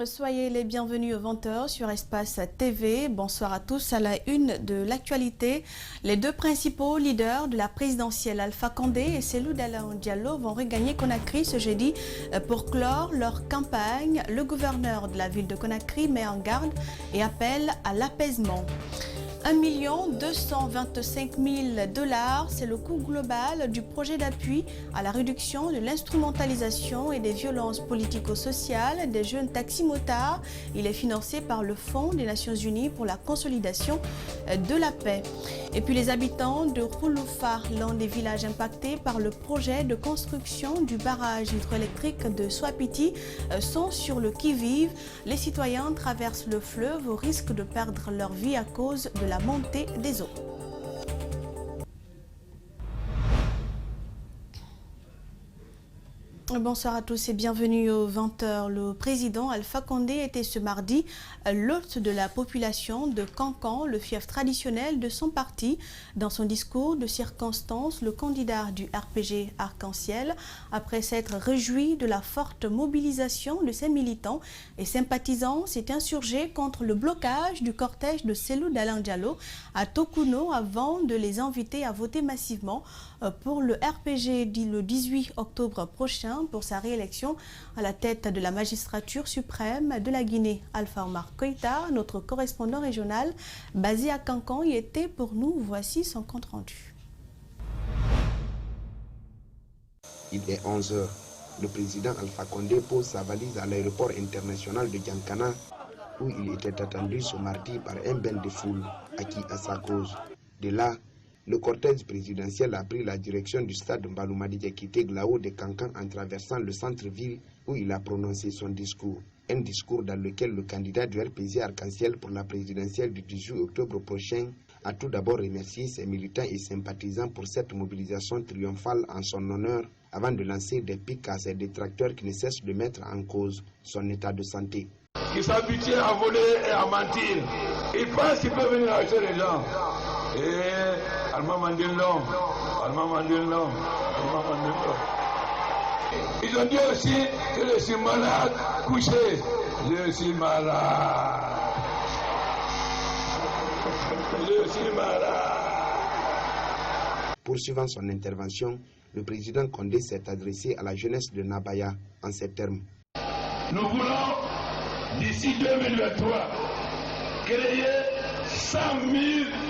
Soyez les bienvenus au 20h sur Espace TV. Bonsoir à tous. À la une de l'actualité, les deux principaux leaders de la présidentielle, Alpha Condé et Cellou Dalein Diallo, vont regagner Conakry ce jeudi pour clore leur campagne. Le gouverneur de la ville de Conakry met en garde et appelle à l'apaisement. 1 225 000 $, c'est le coût global du projet d'appui à la réduction de l'instrumentalisation et des violences politico-sociales des jeunes taxi-motards. Il est financé par le Fonds des Nations Unies pour la consolidation de la paix. Et puis les habitants de Khouloufa, l'un des villages impactés par le projet de construction du barrage hydroélectrique de Souapiti, sont sur le qui-vive. Les citoyens traversent le fleuve au risque de perdre leur vie à cause de la montée des eaux. Bonsoir à tous et bienvenue au 20h. Le président Alpha Condé était ce mardi l'hôte de la population de Kankan, le fief traditionnel de son parti. Dans son discours de circonstance, le candidat du RPG Arc-en-Ciel, après s'être réjoui de la forte mobilisation de ses militants et sympathisants, s'est insurgé contre le blocage du cortège de Cellou Dalein Diallo à Tokuno avant de les inviter à voter massivement pour le RPG le 18 octobre prochain pour sa réélection à la tête de la magistrature suprême de la Guinée. Alpha Omar Koïta, notre correspondant régional basé à Kankan, y était pour nous. Voici son compte-rendu. Il est 11h. Le président Alpha Condé pose sa valise à l'aéroport international de Diankana où il était attendu ce mardi par un bain de foule acquis à sa cause. De là, le cortège présidentiel a pris la direction du stade Mbaloumadi Diakité Glao de Kankan en traversant le centre-ville où il a prononcé son discours. Un discours dans lequel le candidat du RPG Arc-en-Ciel pour la présidentielle du 18 octobre prochain a tout d'abord remercié ses militants et sympathisants pour cette mobilisation triomphale en son honneur avant de lancer des pics à ses détracteurs qui ne cessent de mettre en cause son état de santé. Qui s'habitue à voler et à mentir. Il pense qu'il peut venir acheter les gens. Et Alma Mandilon, Alma Mandilon, Alma Mandilon. Ils ont dit aussi que je suis malade, couché. Je suis malade. Je suis malade. Poursuivant son intervention, le président Condé s'est adressé à la jeunesse de Nabaya en ces termes. Nous voulons, d'ici 2023, créer 100 000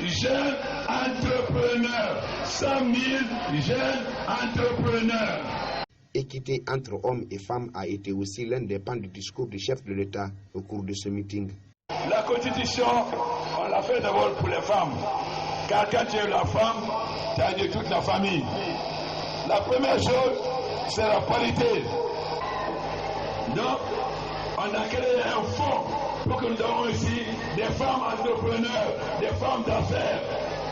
jeunes entrepreneurs. 100 000 jeunes entrepreneurs. Équité entre hommes et femmes a été aussi l'un des pans du discours du chef de l'État au cours de ce meeting. La Constitution, on l'a fait d'abord pour les femmes. Car quand tu es la femme, tu as de toute la famille. La première chose, c'est la parité. Donc, on a créé un fonds pour que nous avons ici des femmes entrepreneurs, des femmes d'affaires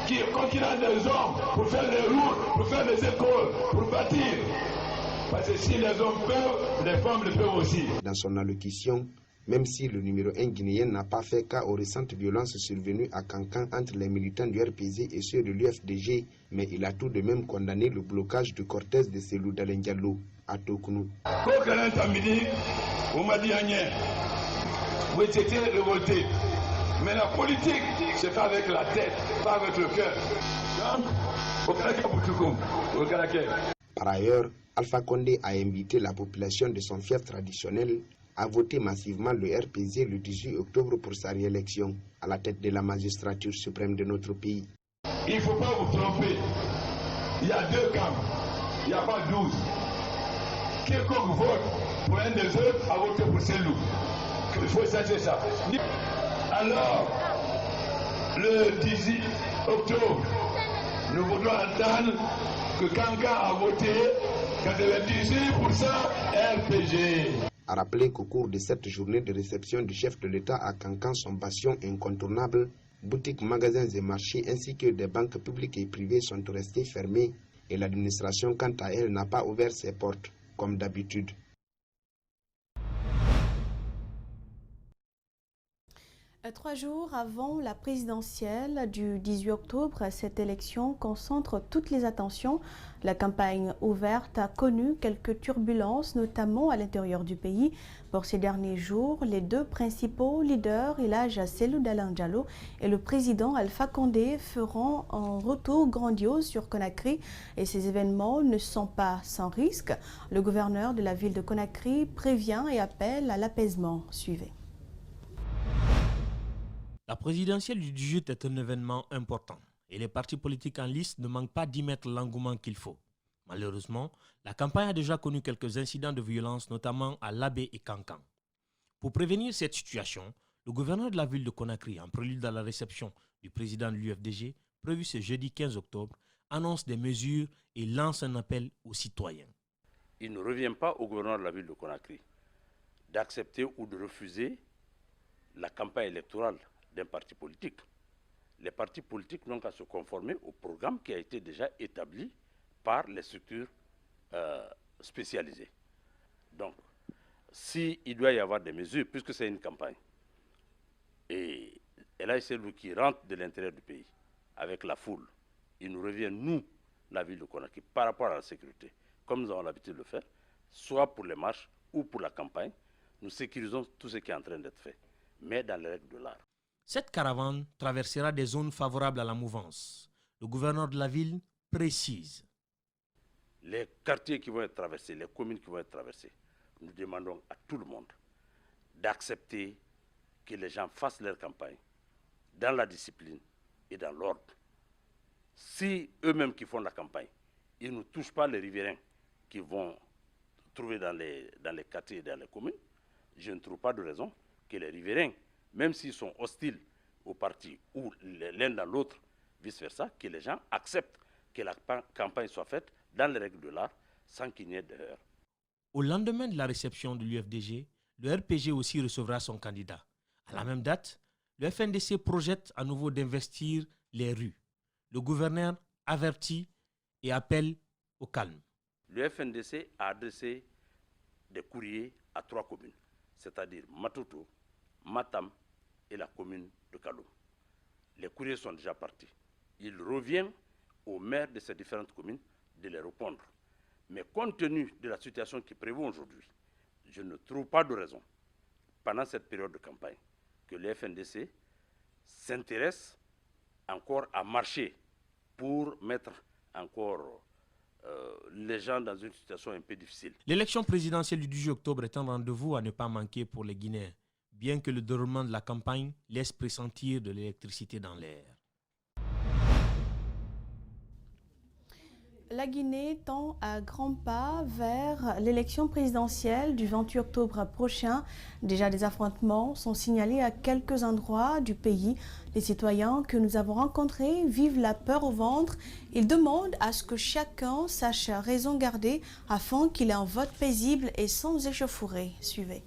qui conquérant des hommes pour faire les routes, pour faire les écoles, pour bâtir. Parce que si les hommes peuvent, les femmes le peuvent aussi. Dans son allocution, même si le numéro 1 guinéen n'a pas fait cas aux récentes violences survenues à Kankan entre les militants du RPG et ceux de l'UFDG, mais il a tout de même condamné le blocage du cortège de Cellou Dalein Diallo à Tokuno. On m'a dit vous étiez révolté. Mais la politique, c'est pas avec la tête, pas avec le cœur. Par ailleurs, Alpha Condé a invité la population de son fief traditionnel à voter massivement le RPG le 18 octobre pour sa réélection à la tête de la magistrature suprême de notre pays. Il ne faut pas vous tromper. Il y a deux camps. Il n'y a pas 12. Quiconque vote pour un des autres a voté pour Cellou. Il faut savoir ça. Alors, le 18 octobre, nous voudrons entendre que Kankan a voté 98% RPG. A rappeler qu'au cours de cette journée de réception du chef de l'État à Kankan, son bastion incontournable, boutiques, magasins et marchés ainsi que des banques publiques et privées sont restés fermés et l'administration, quant à elle, n'a pas ouvert ses portes comme d'habitude. 3 jours avant la présidentielle du 18 octobre, cette élection concentre toutes les attentions. La campagne ouverte a connu quelques turbulences, notamment à l'intérieur du pays. Pour ces derniers jours, les deux principaux leaders, Elhadji Cellou Dalein Diallo et le président Alpha Condé, feront un retour grandiose sur Conakry. Et ces événements ne sont pas sans risque. Le gouverneur de la ville de Conakry prévient et appelle à l'apaisement. Suivez. La présidentielle du 18 est un événement important et les partis politiques en liste ne manquent pas d'y mettre l'engouement qu'il faut. Malheureusement, la campagne a déjà connu quelques incidents de violence, notamment à Labé et Kankan. Pour prévenir cette situation, le gouverneur de la ville de Conakry, en prélude à la réception du président de l'UFDG, prévue ce jeudi 15 octobre, annonce des mesures et lance un appel aux citoyens. Il ne revient pas au gouverneur de la ville de Conakry d'accepter ou de refuser la campagne électorale d'un parti politique. Les partis politiques n'ont qu'à se conformer au programme qui a été déjà établi par les structures spécialisées. Donc, s'il doit y avoir des mesures, puisque c'est une campagne, et Elhadji Cellou qui rentre de l'intérieur du pays avec la foule, il nous revient, nous, la ville de Conakry, par rapport à la sécurité, comme nous avons l'habitude de le faire, soit pour les marches ou pour la campagne, nous sécurisons tout ce qui est en train d'être fait, mais dans les règles de l'art. Cette caravane traversera des zones favorables à la mouvance. Le gouverneur de la ville précise. Les quartiers qui vont être traversés, les communes qui vont être traversées, nous demandons à tout le monde d'accepter que les gens fassent leur campagne dans la discipline et dans l'ordre. Si eux-mêmes qui font la campagne, ils ne touchent pas les riverains qui vont trouver dans les quartiers et dans les communes, je ne trouve pas de raison que les riverains, même s'ils sont hostiles au parti ou l'un dans l'autre, vice-versa, que les gens acceptent que la campagne soit faite dans les règles de l'art sans qu'il n'y ait d'erreur. Au lendemain de la réception de l'UFDG, le RPG aussi recevra son candidat. À la même date, le FNDC projette à nouveau d'investir les rues. Le gouverneur avertit et appelle au calme. Le FNDC a adressé des courriers à 3 communes, c'est-à-dire Matoto, Matam et la commune de Kaloum. Les courriers sont déjà partis. Il revient aux maires de ces différentes communes de les répondre. Mais compte tenu de la situation qui prévaut aujourd'hui, je ne trouve pas de raison, pendant cette période de campagne, que le FNDC s'intéresse encore à marcher pour mettre encore les gens dans une situation un peu difficile. L'élection présidentielle du 18 octobre est un rendez-vous à ne pas manquer pour les Guinéens, bien que le déroulement de la campagne laisse pressentir de l'électricité dans l'air. La Guinée tend à grands pas vers l'élection présidentielle du 28 octobre prochain. Déjà, des affrontements sont signalés à quelques endroits du pays. Les citoyens que nous avons rencontrés vivent la peur au ventre. Ils demandent à ce que chacun sache raison garder afin qu'il ait un vote paisible et sans échauffourée. Suivez.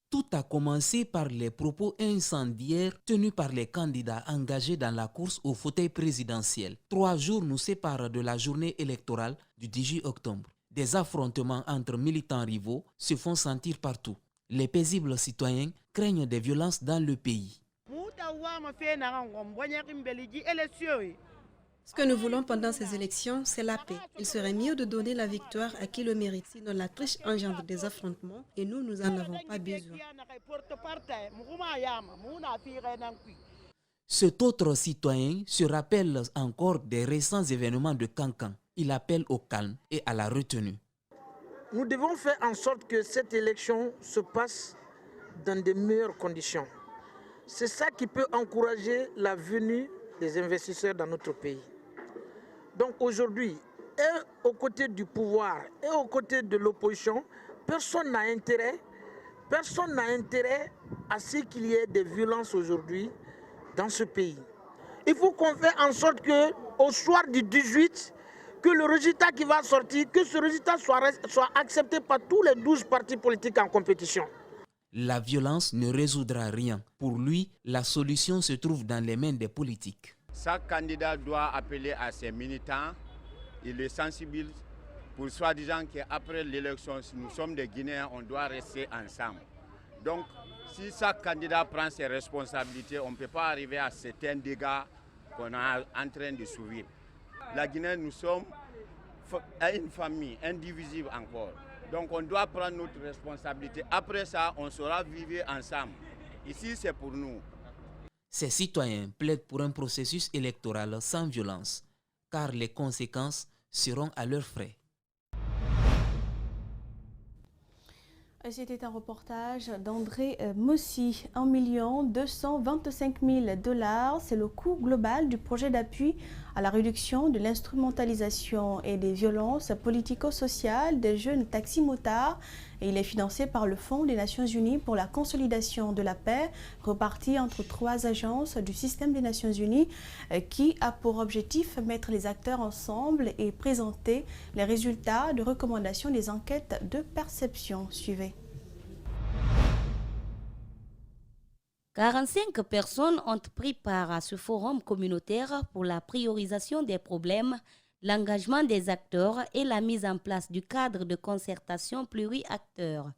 Tout a commencé par les propos incendiaires tenus par les candidats engagés dans la course au fauteuil présidentiel. 3 jours nous séparent de la journée électorale du 18 octobre. Des affrontements entre militants rivaux se font sentir partout. Les paisibles citoyens craignent des violences dans le pays. Ce que nous voulons pendant ces élections, c'est la paix. Il serait mieux de donner la victoire à qui le mérite, sinon la triche engendre des affrontements et nous n'en avons pas besoin. Cet autre citoyen se rappelle encore des récents événements de Kankan. Il appelle au calme et à la retenue. Nous devons faire en sorte que cette élection se passe dans de meilleures conditions. C'est ça qui peut encourager la venue des investisseurs dans notre pays. Donc aujourd'hui, et aux côtés du pouvoir et aux côtés de l'opposition, personne n'a intérêt à ce qu'il y ait des violences aujourd'hui dans ce pays. Il faut qu'on fasse en sorte qu'au soir du 18, que le résultat qui va sortir, que ce résultat soit accepté par tous les 12 partis politiques en compétition. La violence ne résoudra rien. Pour lui, la solution se trouve dans les mains des politiques. Chaque candidat doit appeler à ses militants, il les sensibilise pour soi-disant qu'après l'élection, si nous sommes des Guinéens, on doit rester ensemble. Donc, Si chaque candidat prend ses responsabilités, on ne peut pas arriver à certains dégâts qu'on est en train de subir. La Guinée, nous sommes une famille indivisible encore. Donc on doit prendre notre responsabilité. Après ça, on saura vivre ensemble. Ici, c'est pour nous. Ces citoyens plaident pour un processus électoral sans violence, car les conséquences seront à leurs frais. C'était un reportage d'André Mossi. 1 225 000 $, c'est le coût global du projet d'appui à la réduction de l'instrumentalisation et des violences politico-sociales des jeunes taxis-motards. Et il est financé par le Fonds des Nations Unies pour la consolidation de la paix, reparti entre 3 agences du système des Nations Unies, qui a pour objectif mettre les acteurs ensemble et présenter les résultats de recommandation des enquêtes de perception. Suivez. 45 personnes ont pris part à ce forum communautaire pour la priorisation des problèmes, l'engagement des acteurs et la mise en place du cadre de concertation pluri-acteurs.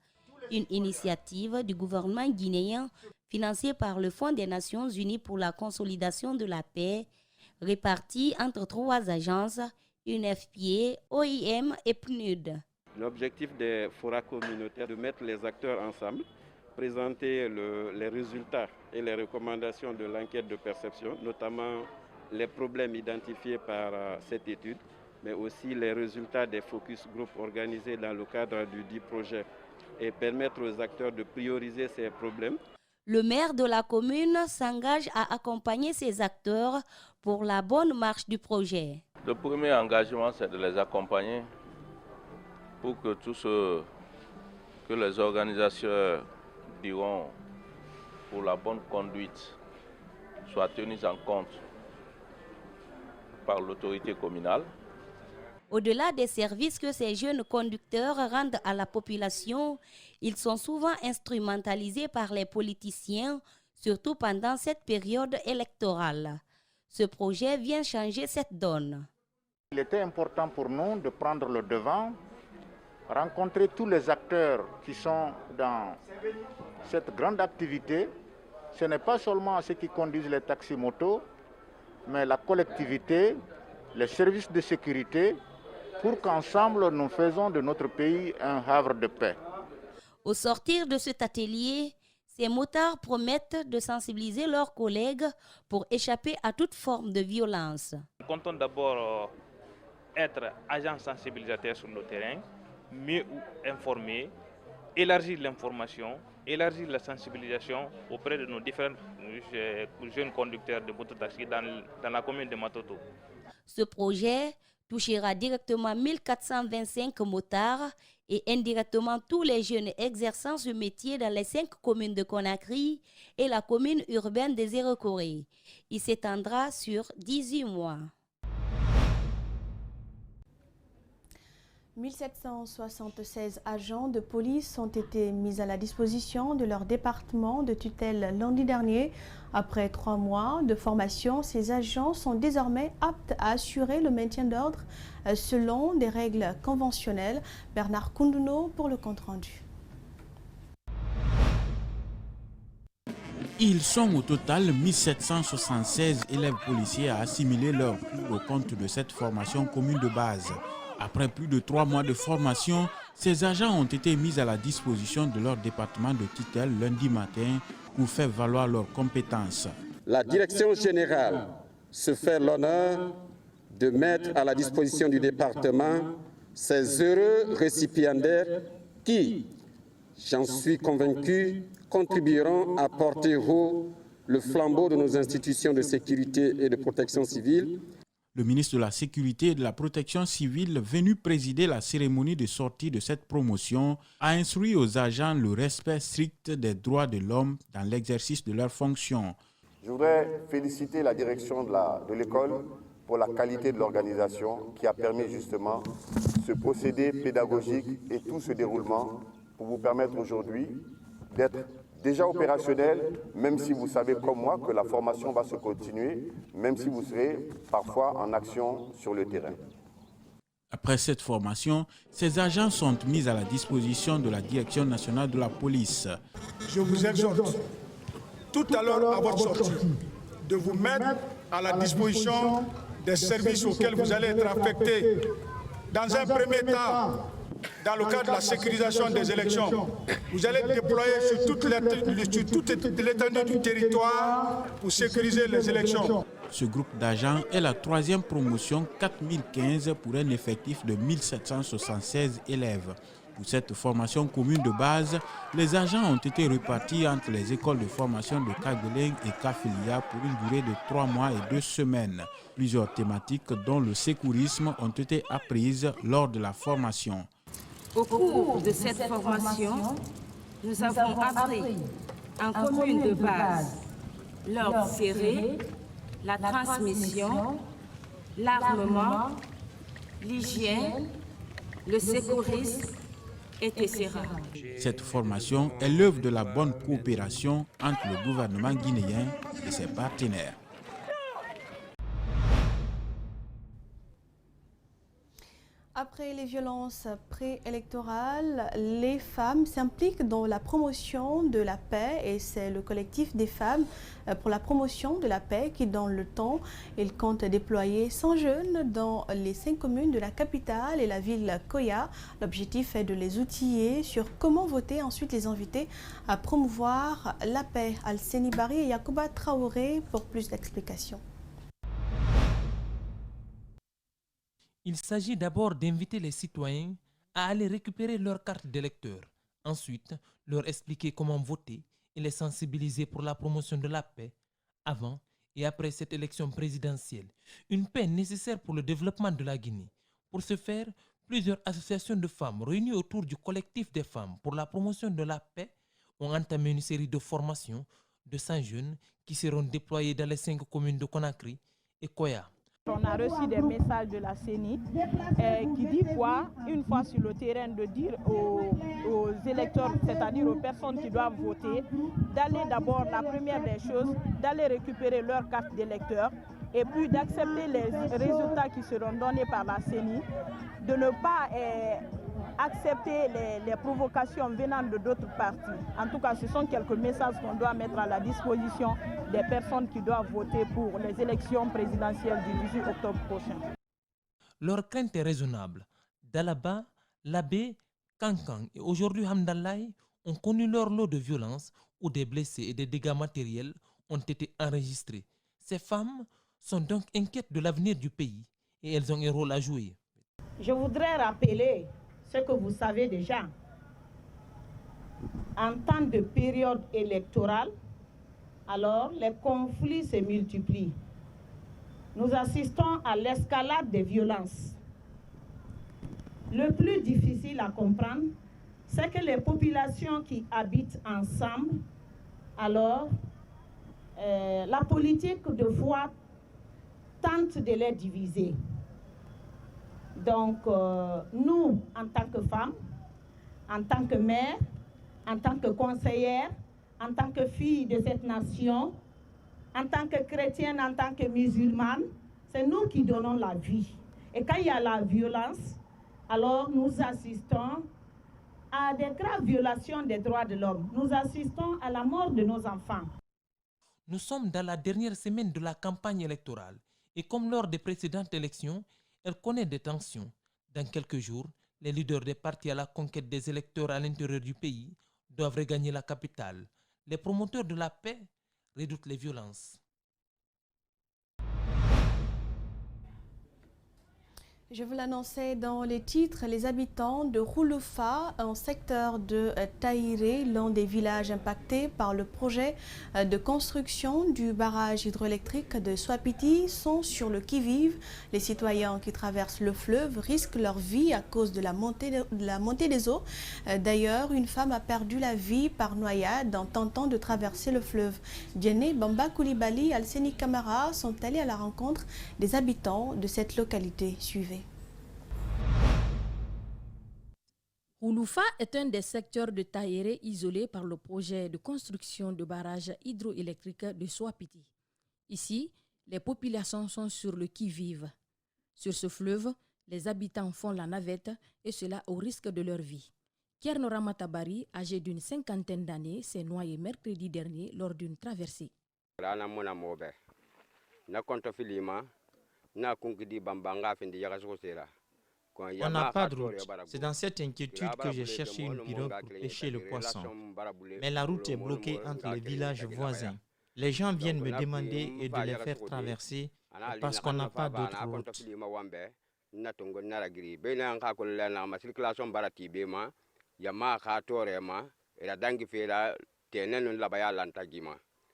Une initiative du gouvernement guinéen financée par le Fonds des Nations Unies pour la consolidation de la paix, répartie entre 3 agences, UNFPA, OIM et PNUD. L'objectif des forats communautaires est de mettre les acteurs ensemble, présenter les résultats et les recommandations de l'enquête de perception, notamment les problèmes identifiés par cette étude, mais aussi les résultats des focus group organisés dans le cadre du dit projet et permettre aux acteurs de prioriser ces problèmes. Le maire de la commune s'engage à accompagner ces acteurs pour la bonne marche du projet. Le premier engagement, c'est de les accompagner pour que tout ce que les organisations diront pour la bonne conduite soit tenu en compte par l'autorité communale. Au-delà des services que ces jeunes conducteurs rendent à la population, ils sont souvent instrumentalisés par les politiciens, surtout pendant cette période électorale. Ce projet vient changer cette donne. Il était important pour nous de prendre le devant, rencontrer tous les acteurs qui sont dans cette grande activité. Ce n'est pas seulement ceux qui conduisent les taxis-motos, mais la collectivité, les services de sécurité, pour qu'ensemble nous faisons de notre pays un havre de paix. Au sortir de cet atelier, ces motards promettent de sensibiliser leurs collègues pour échapper à toute forme de violence. Nous comptons d'abord être agents sensibilisateurs sur le terrain, mieux informer, élargir l'information, élargir la sensibilisation auprès de nos différents jeunes conducteurs de mototaxi dans la commune de Matoto. Ce projet touchera directement 1425 motards et indirectement tous les jeunes exerçant ce métier dans les 5 communes de Conakry et la commune urbaine des Zéro-Corée. Il s'étendra sur 18 mois. 1776 agents de police ont été mis à la disposition de leur département de tutelle lundi dernier. Après 3 mois de formation, ces agents sont désormais aptes à assurer le maintien d'ordre selon des règles conventionnelles. Bernard Koundouno pour le compte-rendu. Ils sont au total 1776 élèves policiers à assimiler leur cours au compte de cette formation commune de base. Après plus de 3 mois de formation, ces agents ont été mis à la disposition de leur département de tutelle lundi matin pour faire valoir leurs compétences. La direction générale se fait l'honneur de mettre à la disposition du département ces heureux récipiendaires qui, j'en suis convaincu, contribueront à porter haut le flambeau de nos institutions de sécurité et de protection civile. Le ministre de la Sécurité et de la Protection civile, venu présider la cérémonie de sortie de cette promotion, a instruit aux agents le respect strict des droits de l'homme dans l'exercice de leurs fonctions. Je voudrais féliciter la direction de l'école pour la qualité de l'organisation qui a permis justement ce procédé pédagogique et tout ce déroulement pour vous permettre aujourd'hui d'être déjà opérationnel, même si vous savez comme moi que la formation va se continuer, même si vous serez parfois en action sur le terrain. Après cette formation, ces agents sont mis à la disposition de la Direction nationale de la police. Je vous exhorte tout à l'heure à votre sortie de vous mettre à la disposition des services auxquels vous allez être affectés. Dans un premier temps, dans le cadre de la sécurisation des élections, vous allez déployer sur toute l'étendue du territoire pour sécuriser les élections. Ce groupe d'agents est la troisième promotion 4015 pour un effectif de 1776 élèves. Pour cette formation commune de base, les agents ont été répartis entre les écoles de formation de Kageleng et Kafilia pour une durée de 3 mois et 2 semaines. Plusieurs thématiques dont le sécurisme ont été apprises lors de la formation. Au cours de cette formation, nous avons appris en commune de base l'ordre serré, la transmission, l'armement, l'hygiène, le sécurisme, etc. Cette formation est l'œuvre de la bonne coopération entre le gouvernement guinéen et ses partenaires. Après les violences préélectorales, les femmes s'impliquent dans la promotion de la paix et c'est le collectif des femmes pour la promotion de la paix qui, dans le temps, il compte déployer 100 jeunes dans les 5 communes de la capitale et la ville Koya. L'objectif est de les outiller sur comment voter, ensuite les inviter à promouvoir la paix. Alseni Bari et Yacouba Traoré pour plus d'explications. Il s'agit d'abord d'inviter les citoyens à aller récupérer leur carte d'électeur. Ensuite, leur expliquer comment voter et les sensibiliser pour la promotion de la paix avant et après cette élection présidentielle. Une paix nécessaire pour le développement de la Guinée. Pour ce faire, plusieurs associations de femmes réunies autour du collectif des femmes pour la promotion de la paix ont entamé une série de formations de 100 jeunes qui seront déployés dans les 5 communes de Conakry et Koya. On a reçu des messages de la CENI qui dit quoi, une fois sur le terrain, de dire aux électeurs, c'est-à-dire aux personnes qui doivent voter, d'aller d'abord, la première des choses, d'aller récupérer leur carte d'électeur et puis d'accepter les résultats qui seront donnés par la CENI, de ne pas accepter les provocations venant de d'autres partis. En tout cas, ce sont quelques messages qu'on doit mettre à la disposition des personnes qui doivent voter pour les élections présidentielles du 18 octobre prochain. Leur crainte est raisonnable. Dalaba, Labé, Kankan et aujourd'hui Hamdallahi ont connu leur lot de violences où des blessés et des dégâts matériels ont été enregistrés. Ces femmes sont donc inquiètes de l'avenir du pays et elles ont un rôle à jouer. Je voudrais rappeler ce que vous savez déjà. En temps de période électorale, alors les conflits se multiplient. Nous assistons à l'escalade des violences. Le plus difficile à comprendre, c'est que les populations qui habitent ensemble, alors la politique de foi tente de les diviser. Donc, nous, en tant que femmes, en tant que mères, en tant que conseillères, en tant que filles de cette nation, en tant que chrétiennes, en tant que musulmanes, c'est nous qui donnons la vie. Et quand il y a la violence, alors nous assistons à des graves violations des droits de l'homme. Nous assistons à la mort de nos enfants. Nous sommes dans la dernière semaine de la campagne électorale et comme lors des précédentes élections, elle connaît des tensions. Dans quelques jours, les leaders des partis à la conquête des électeurs à l'intérieur du pays doivent regagner la capitale. Les promoteurs de la paix redoutent les violences. Je vous l'annonçais dans les titres, les habitants de Rouloufa, un secteur de Taïré, l'un des villages impactés par le projet de construction du barrage hydroélectrique de Swapiti, sont sur le qui-vive. Les citoyens qui traversent le fleuve risquent leur vie à cause de la montée des eaux. D'ailleurs, une femme a perdu la vie par noyade en tentant de traverser le fleuve. Djené, Bamba Koulibaly et Alseni Kamara sont allés à la rencontre des habitants de cette localité. Suivez. Rouloufa est un des secteurs de Taïré isolés par le projet de construction de barrage hydroélectrique de Swapiti. Ici, les populations sont sur le qui-vive. Sur ce fleuve, Les habitants font la navette et cela au risque de leur vie. Kierno Ramatabari, âgé d'une 50aine d'années, s'est noyé mercredi dernier lors d'une traversée. On n'a pas de route. C'est dans cette inquiétude que j'ai cherché une pirogue pour pêcher le poisson. Mais la route est bloquée entre les villages voisins. Les gens viennent me demander et de les faire traverser parce qu'on n'a pas d'autre route.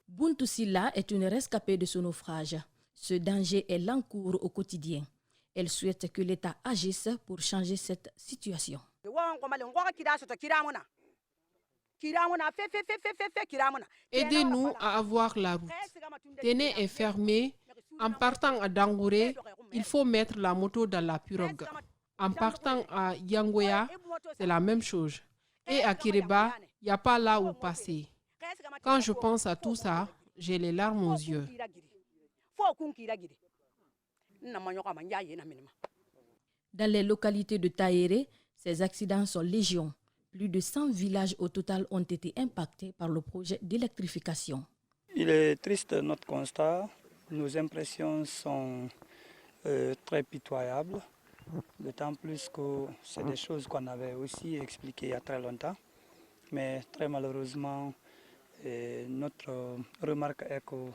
Buntu Silla est une rescapée de ce naufrage. Ce danger, elle l'encourt au quotidien. Elle souhaite que l'État agisse pour changer cette situation. Aidez-nous à avoir la route. Téné est fermé. En partant à Dangouré, il faut mettre la moto dans la pirogue. En partant à Yangoya, c'est la même chose. Et à Kireba, il n'y a pas là où passer. Quand je pense à tout ça, j'ai les larmes aux yeux. Dans les localités de Taéré, ces accidents sont légion. Plus de 100 villages au total ont été impactés par le projet d'électrification. Il est triste notre constat. Nos impressions sont très pitoyables. D'autant plus que c'est des choses qu'on avait aussi expliquées il y a très longtemps. Mais très malheureusement, notre remarque est que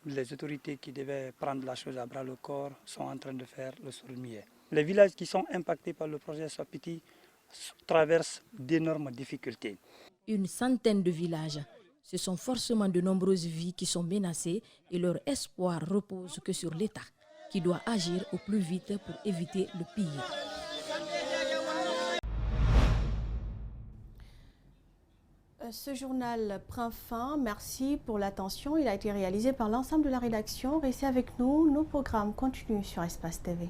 les autorités qui devaient prendre la chose à bras le corps sont en train de faire le sourd-muet. Les villages qui sont impactés par le projet Swapiti traversent d'énormes difficultés. Une centaine de villages. Ce sont forcément de nombreuses vies qui sont menacées et leur espoir repose que sur l'État, qui doit agir au plus vite pour éviter le pire. Ce journal prend fin. Merci pour l'attention. Il a été réalisé par l'ensemble de la rédaction. Restez avec nous. Nos programmes continuent sur Espace TV.